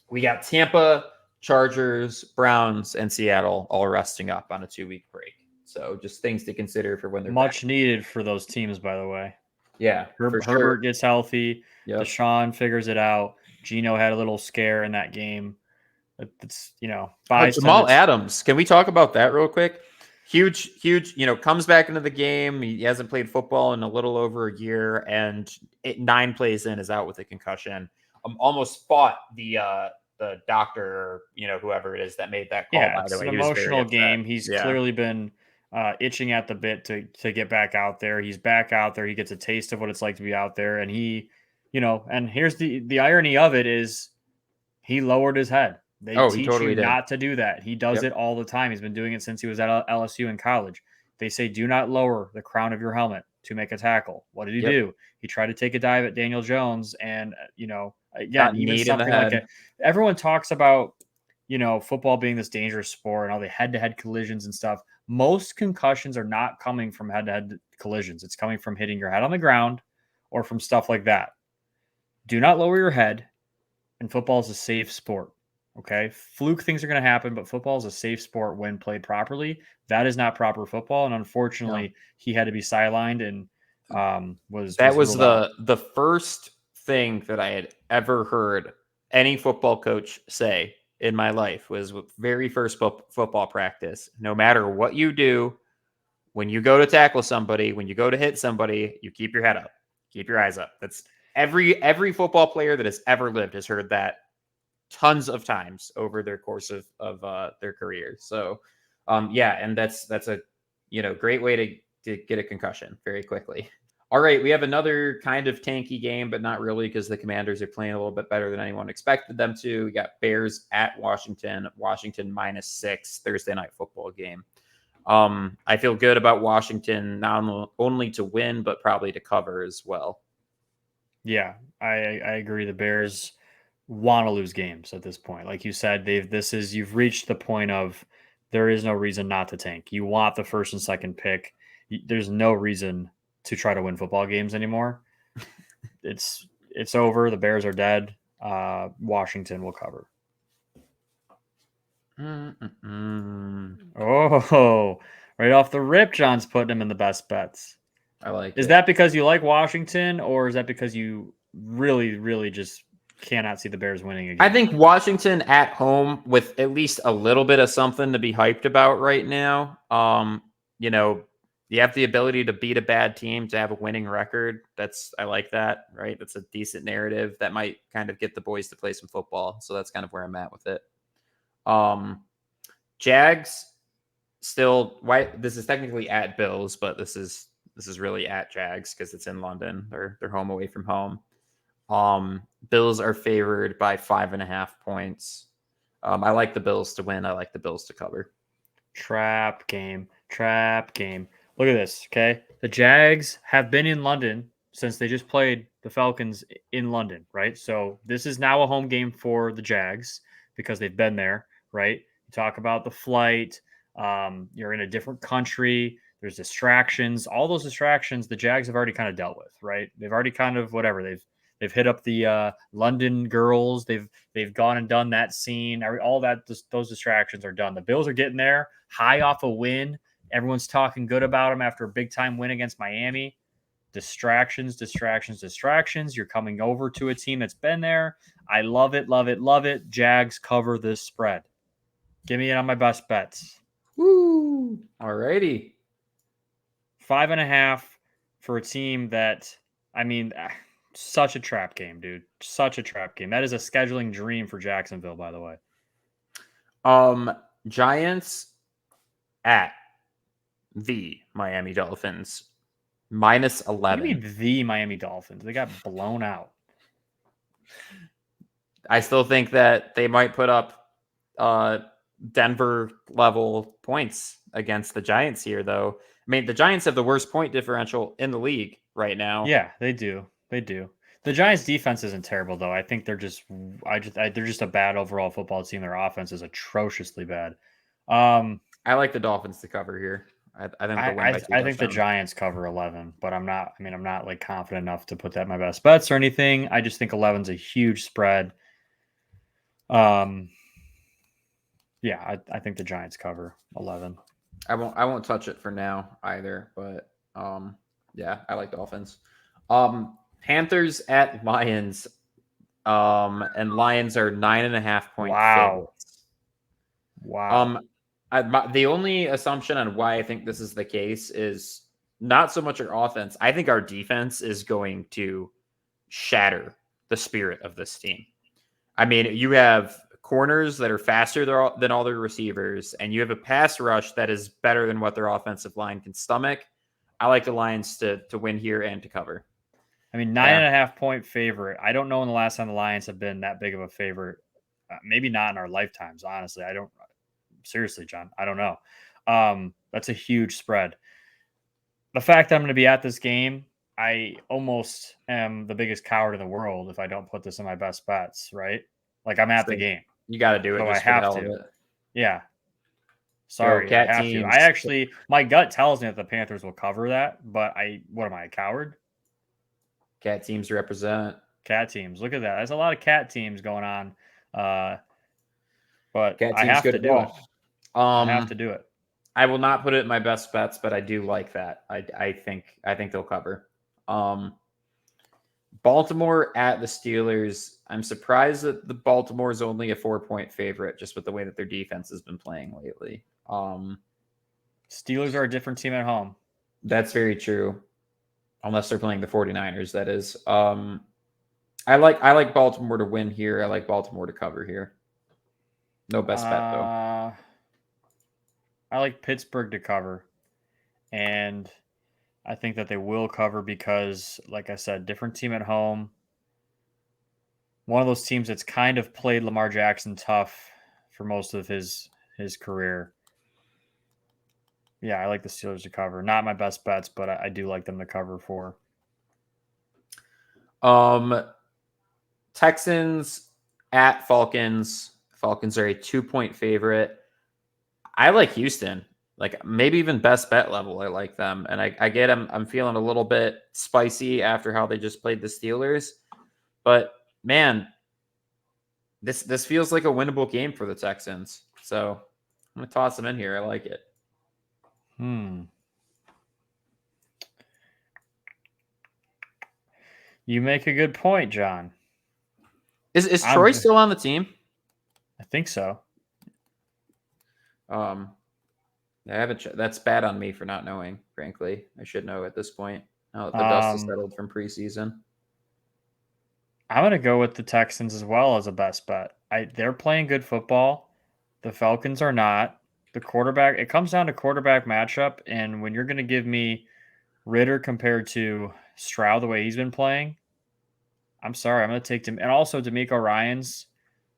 We got Tampa, Chargers, Browns, and Seattle all resting up on a 2-week break. So just things to consider for when they're back. Much needed for those teams, by the way. Yeah, for Herbert sure. gets healthy. Yep. Deshaun figures it out. Geno had a little scare in that game. It's, Oh, buys Jamal tend to. Adams. Can we talk about that real quick? Huge, comes back into the game. He hasn't played football in a little over a year, and 9 plays in is out with a concussion. Almost fought the doctor, or, whoever it is that made that call, Yeah, by the it's an way. He was very emotional upset. game. He's Yeah. clearly been itching at the bit to get back out there. He's back out there. He gets a taste of what it's like to be out there, and and here's the irony of it is he lowered his head. They Oh, he teach you totally did. not to do that. He does Yep. it all the time. He's been doing it since he was at LSU in college. They say do not lower the crown of your helmet to make a tackle. What did he Yep. do? He tried to take a dive at Daniel Jones, and again, Got even kneed in the something like head. it. Everyone talks about football being this dangerous sport and all the head-to-head collisions and stuff. Most concussions are not coming from head-to-head collisions. It's coming from hitting your head on the ground or from stuff like that. Do not lower your head. And football is a safe sport. Okay. Fluke things are going to happen, but football is a safe sport when played properly. That is not proper football. And unfortunately, he had to be sidelined and was ruled out. The first thing that I had ever heard any football coach say in my life was with very first football practice. No matter what you do, when you go to tackle somebody, when you go to hit somebody, you keep your head up, keep your eyes up. That's every football player that has ever lived has heard that tons of times over their course of their career. So, yeah, and that's a great way to get a concussion very quickly. All right, we have another kind of tanky game, but not really because the Commanders are playing a little bit better than anyone expected them to. We got Bears at Washington -6 Thursday night football game. I feel good about Washington not only to win, but probably to cover as well. Yeah, I agree. The Bears want to lose games at this point. Like you said, you've reached the point of there is no reason not to tank. You want the first and second pick. There's no reason to try to win football games anymore. It's over. The Bears are dead. Washington will cover. Oh, right off the rip, John's putting him in the best bets. I like Is it. that because you like Washington, or is that because you really, really just cannot see the Bears winning again? I think Washington at home with at least a little bit of something to be hyped about right now. You have the ability to beat a bad team to have a winning record. I like that, right? That's a decent narrative that might kind of get the boys to play some football. So that's kind of where I'm at with it. Jags still this is technically at Bills, but this is really at Jags because it's in London. They're home away from home. Bills are favored by 5.5 points. I like the Bills to win. I like the Bills to cover. Trap game. Look at this, okay? The Jags have been in London since they just played the Falcons in London, right? So this is now a home game for the Jags because they've been there, right? You talk about the flight. You're in a different country. There's distractions. All those distractions, the Jags have already kind of dealt with, right? They've already kind of whatever. They've hit up the London girls. They've gone and done that scene. All that those distractions are done. The Bills are getting there, high off a win. Everyone's talking good about them after a big time win against Miami. Distractions. You're coming over to a team that's been there. I love it. Jags cover this spread. Give me it on my best bets. Woo! Alrighty. 5.5 for a team that, such a trap game, dude. Such a trap game. That is a scheduling dream for Jacksonville, by the way. Giants at the Miami Dolphins -11. What do you mean the Miami Dolphins? They got blown out. I still think that they might put up Denver level points against the Giants here, though. I mean, the Giants have the worst point differential in the league right now. Yeah, they do. The Giants' defense isn't terrible, though. I think they're just a bad overall football team. Their offense is atrociously bad. I like the Dolphins to cover here. I think they'll win by 2 I think the Giants cover 11, but I'm not like confident enough to put that in my best bets or anything. I just think 11's a huge spread. Um, yeah, I think the Giants cover 11. I won't touch it for now either, but yeah, I like Dolphins. Panthers at Lions. And Lions are 9.5 point Wow. favorites. Wow. Um, the only assumption on why I think this is the case is not so much our offense. I think our defense is going to shatter the spirit of this team. I mean, you have corners that are faster than all their receivers, and you have a pass rush that is better than what their offensive line can stomach. I like the Lions to win here and to cover. I mean, nine Yeah, and a half point favorite. I don't know when the last time the Lions have been that big of a favorite. Maybe not in our lifetimes, honestly. I don't seriously, John. I don't know. That's a huge spread. The fact that I'm going to be at this game, I almost am the biggest coward in the world if I don't put this in my best bets, right? Like I'm at the so game. you got to do it So I just for the have hell of to. it. Yeah. Go Sorry, I cat have to. I teams. actually my gut tells me that the Panthers will cover that, but what am I, a coward? Cat teams represent. Cat teams. Look at that. There's a lot of cat teams going on. Uh, but Cat I teams have good to at do it. ball. I have to do it. I will not put it in my best bets, but I do like that. I think they'll cover. Um, Baltimore at the Steelers. I'm surprised that the Baltimore is only a 4 point favorite, just with the way that their defense has been playing lately. Steelers are a different team at home. That's very true, unless they're playing the 49ers. That is. I like Baltimore to win here. I like Baltimore to cover here. No best bet though. I like Pittsburgh to cover. And I think that they will cover because, like I said, different team at home. One of those teams that's kind of played Lamar Jackson tough for most of his career. Yeah, I like the Steelers to cover. Not my best bets, but I do like them to cover for. Um, Texans at Falcons. Falcons are a 2 point favorite. I like Houston, like maybe even best bet level. I like them, and I get them. I'm feeling a little bit spicy after how they just played the Steelers, but man, this feels like a winnable game for the Texans. So I'm gonna toss them in here. I like it. You make a good point, John. Is Troy still on the team? I think so. Um, I haven't. That's bad on me for not knowing. Frankly, I should know at this point. Now that the dust has settled from preseason. I'm going to go with the Texans as well as a best bet. They're playing good football. The Falcons are not. The quarterback, it comes down to quarterback matchup. And when you're going to give me Ritter compared to Stroud the way he's been playing, I'm sorry. I'm going to take him. And also D'Amico Ryans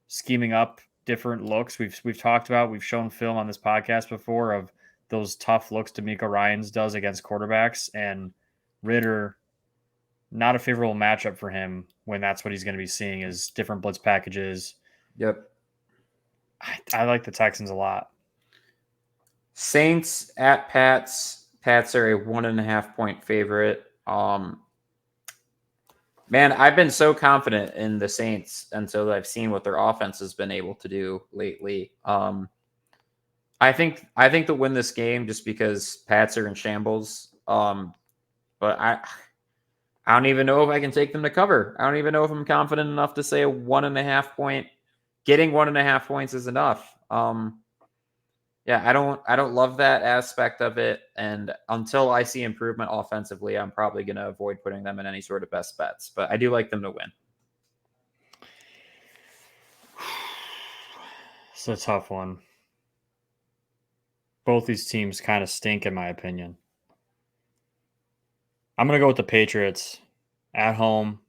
scheming up different looks. We've talked about, we've shown film on this podcast before of those tough looks D'Amico Ryans does against quarterbacks. And Ritter, not a favorable matchup for him when that's what he's going to be seeing is different blitz packages. Yep. I like the Texans a lot. Saints at Pats. Pats are a 1.5 point favorite. Man, I've been so confident in the Saints until I've seen what their offense has been able to do lately. I think they'll win this game just because Pats are in shambles. But I don't even know if I can take them to cover. I don't even know if I'm confident enough to say a 1.5 point. Getting 1.5 points is enough. Yeah, I don't love that aspect of it. And until I see improvement offensively, I'm probably going to avoid putting them in any sort of best bets. But I do like them to win. It's a tough one. Both these teams kind of stink, in my opinion. I'm going to go with the Patriots at home.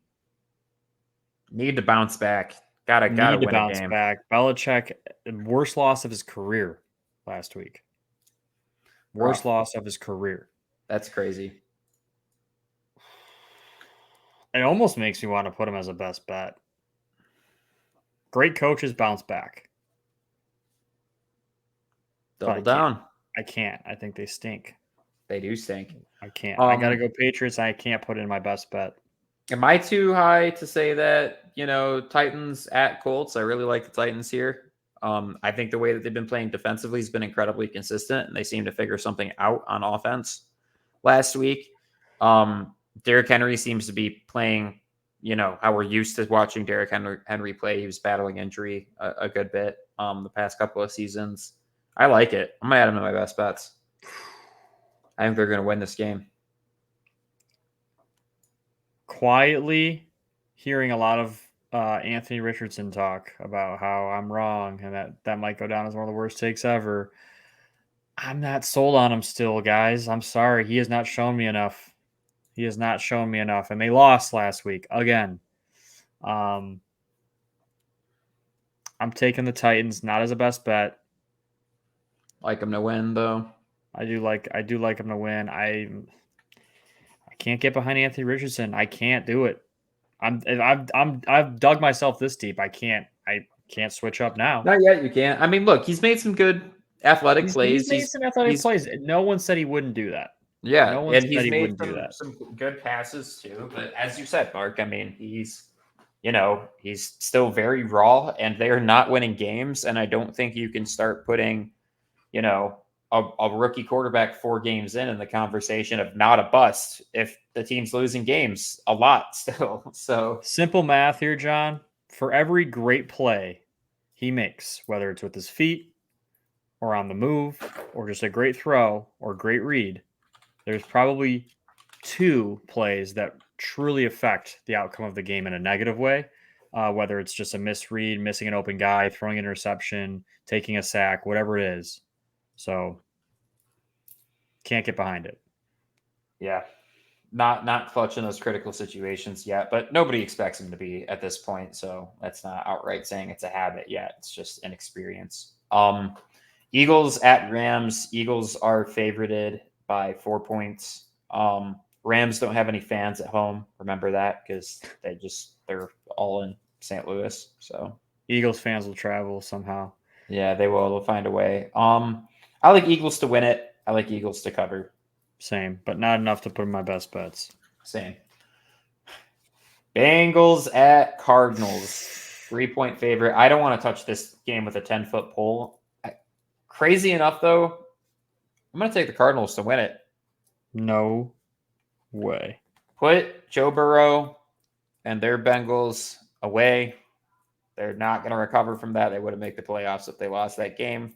Need to bounce back. Gotta Need to win a bounce game. back. Belichick, worst loss of his career last week. Worst Rough. loss of his career. That's crazy. It almost makes me want to put him as a best bet. Great coaches bounce back. Double down. I can't. I think they stink. They do stink. I can't. I got to go Patriots. I can't put in my best bet. Am I too high to say that, Titans at Colts? I really like the Titans here. I think the way that they've been playing defensively has been incredibly consistent, and they seem to figure something out on offense last week. Derrick Henry seems to be playing, how we're used to watching Derrick Henry play. He was battling injury a good bit the past couple of seasons. I like it. I'm going to add him to my best bets. I think they're going to win this game. Quietly hearing a lot of Anthony Richardson talk about how I'm wrong and that might go down as one of the worst takes ever. I'm not sold on him still, guys. I'm sorry. He has not shown me enough. He has not shown me enough. And they lost last week again. I'm taking the Titans, not as a best bet. Like them to win, though. I do like him to win. I can't get behind Anthony Richardson. I can't do it. I've dug myself this deep. I can't switch up now. Not yet. You can't. I mean, look, he's made some good athletic plays. He's made some athletic plays. No one said he wouldn't do that. Yeah, no one and said he's he made wouldn't do that. some good passes too. But as you said, Mark, I mean, he's still very raw, and they are not winning games. And I don't think you can start putting, a rookie quarterback 4 games in the conversation of not a bust if the team's losing games a lot still. So simple math here, John. For every great play he makes, whether it's with his feet or on the move or just a great throw or great read, there's probably 2 plays that truly affect the outcome of the game in a negative way, whether it's just a misread, missing an open guy, throwing an interception, taking a sack, whatever it is. So can't get behind it. Yeah. Not clutch in those critical situations yet, but nobody expects him to be at this point. So that's not outright saying it's a habit yet. It's just an experience. Eagles at Rams. Eagles are favorited by 4 points. Rams don't have any fans at home. Remember that, because they're all in St. Louis. So Eagles fans will travel somehow. Yeah, they will. They'll find a way. I like Eagles to win it. I like Eagles to cover. Same, but not enough to put in my best bets. Same. Bengals at Cardinals. 3-point favorite. I don't want to touch this game with a 10-foot pole. Crazy enough, though, I'm going to take the Cardinals to win it. No way. Put Joe Burrow and their Bengals away. They're not going to recover from that. They wouldn't make the playoffs if they lost that game.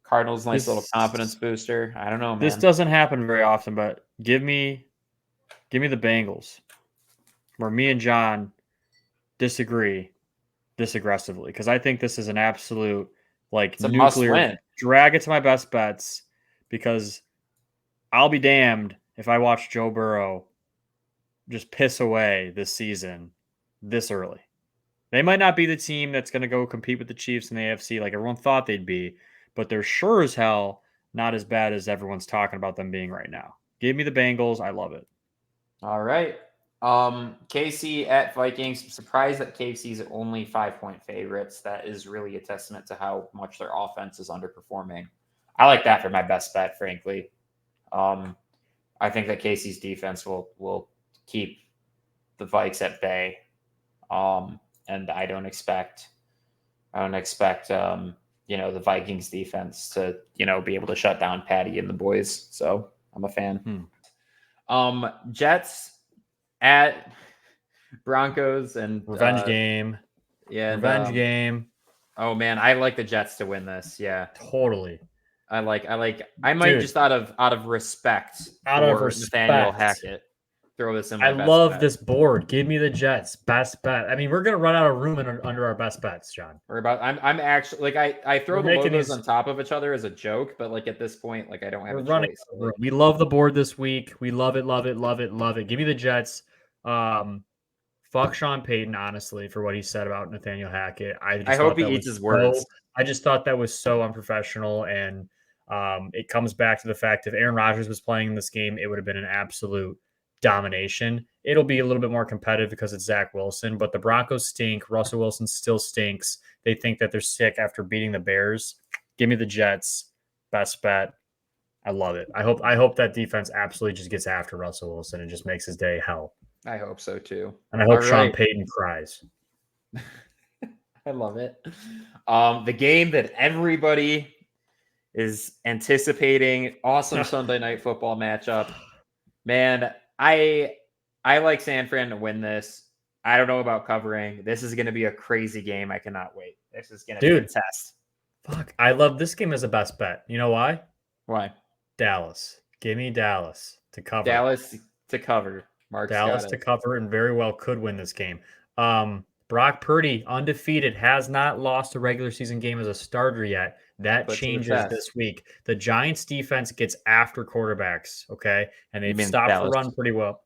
Cardinals, nice little confidence booster. I don't know, man. This doesn't happen very often, but give me the Bengals, where me and John disagree this aggressively, because I think this is an absolute nuclear drag it to my best bets, because I'll be damned if I watch Joe Burrow just piss away this season this early. They might not be the team that's going to go compete with the Chiefs in the AFC like everyone thought they'd be, but they're sure as hell not as bad as everyone's talking about them being right now. Give me the Bengals. I love it. All right. KC at Vikings. Surprised that KC's only 5-point favorites. That is really a testament to how much their offense is underperforming. I like that for my best bet, frankly. I think that KC's defense will keep the Vikes at bay. And I don't expect the Vikings defense to, be able to shut down Patty and the boys. So I'm a fan. Jets at Broncos and revenge game. Yeah. Revenge game. Oh man, I like the Jets to win this. Yeah. Totally. I might just out of respect for Nathaniel Hackett throw this in my best love bet. this board. Give me the Jets. Best bet. I mean, we're gonna run out of room under our best bets, John. I'm actually I throw the logos on top of each other as a joke, but at this point, I don't have a choice. We love the board this week. We love it, love it, love it, love it. Give me the Jets. Fuck Sean Payton, honestly, for what he said about Nathaniel Hackett. I hope he eats his words. I just thought that was so unprofessional, and it comes back to the fact if Aaron Rodgers was playing in this game, it would have been an absolute domination. It'll be a little bit more competitive because it's Zach Wilson, but the Broncos stink. Russell Wilson still stinks. They think that they're sick after beating the Bears. Give me the Jets. Best bet. I love it. I hope that defense absolutely just gets after Russell Wilson and just makes his day hell. I hope so too. And I All hope Sean right. Payton cries. I love it. The game that everybody is anticipating, awesome Sunday night football matchup. Man, I like San Fran to win this. I don't know about covering. This is going to be a crazy game. I cannot wait. This is going to be a Dude, test. fuck. I love this game as a best bet. You know why? Why? Dallas. Give me Dallas to cover. Dallas to cover. Mark's got Dallas it. to cover and very well could win this game. Brock Purdy, undefeated, has not lost a regular season game as a starter yet. That Put to the changes test. this week. The Giants defense gets after quarterbacks, okay? And You they've mean stopped the Dallas? run pretty well.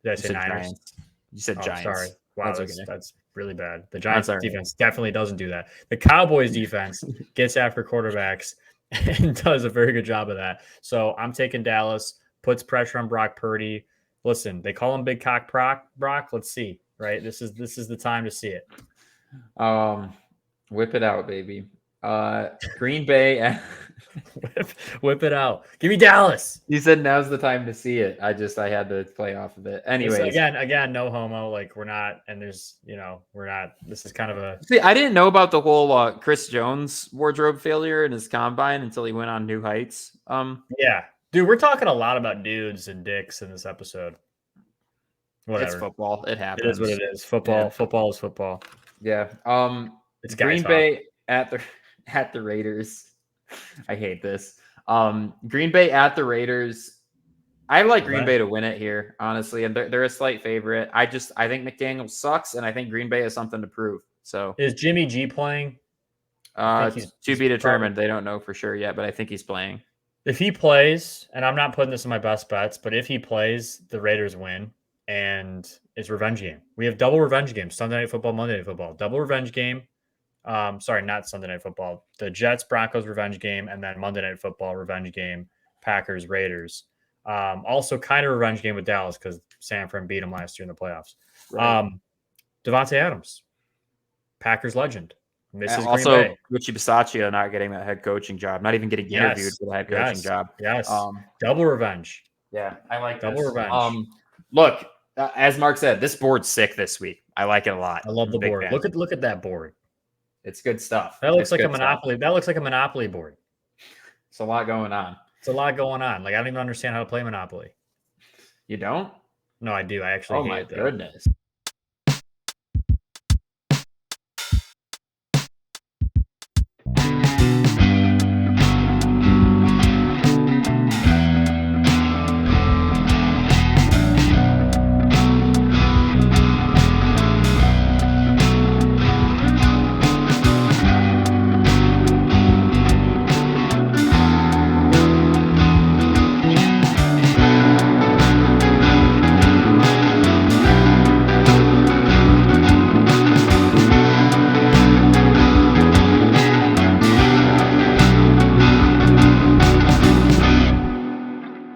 Did I You say said Niners? Giants. You said Oh, sorry. Giants. Wow, That's okay. that's really bad. The That's Giants all right. defense definitely doesn't do that. The Cowboys defense gets after quarterbacks and does a very good job of that. So I'm taking Dallas, puts pressure on Brock Purdy. Listen, they call him Big Cock Brock. Let's see, right? This is the time to see it. Whip it out, baby. Green Bay. whip it out. Give me Dallas. You said now's the time to see it. I had to play off of it. This, Anyways, again, no homo. Like we're not, and there's, we're not. This is kind of a. see, I didn't know about the whole Chris Jones wardrobe failure in his combine until he went on New Heights. Yeah, dude, we're talking a lot about dudes and dicks in this episode. Whatever. It's football. It It happens. is what it is. Football. Yeah. Football is football. Yeah. It's Green guys Bay at the Raiders. I hate this. Green Bay at the Raiders. I like Green Bay to win it here, honestly, and they're a slight favorite. I think McDaniel sucks, and I think Green Bay has something to prove. So Is Jimmy G playing? to be determined. They don't know for sure yet, but I think he's playing. If he plays, and I'm not putting this in my best bets, but if he plays, the Raiders win, and it's revenge game. We have double revenge games: Sunday Night Football, Monday Night Football. Double revenge game. Sorry, not Sunday Night Football. The Jets Broncos revenge game, and then Monday Night Football revenge game. Packers Raiders. Also, kind of revenge game with Dallas because San Fran beat them last year in the playoffs. Right. Devontae Adams, Packers legend, misses Also, Green Bay. Richie Bisaccia not getting that head coaching job, not even getting interviewed for the head coaching job. Yes, double revenge. Yeah, I like double this. revenge. Look, as Mark said, this board's sick this week. I like it a lot. I love the board. Look at that board. It's good stuff. That looks like a Monopoly. That looks like a Monopoly board. It's a lot going on. It's a lot going on. Like I don't even understand how to play Monopoly. You don't? No, I do. I actually hate it. Oh my goodness.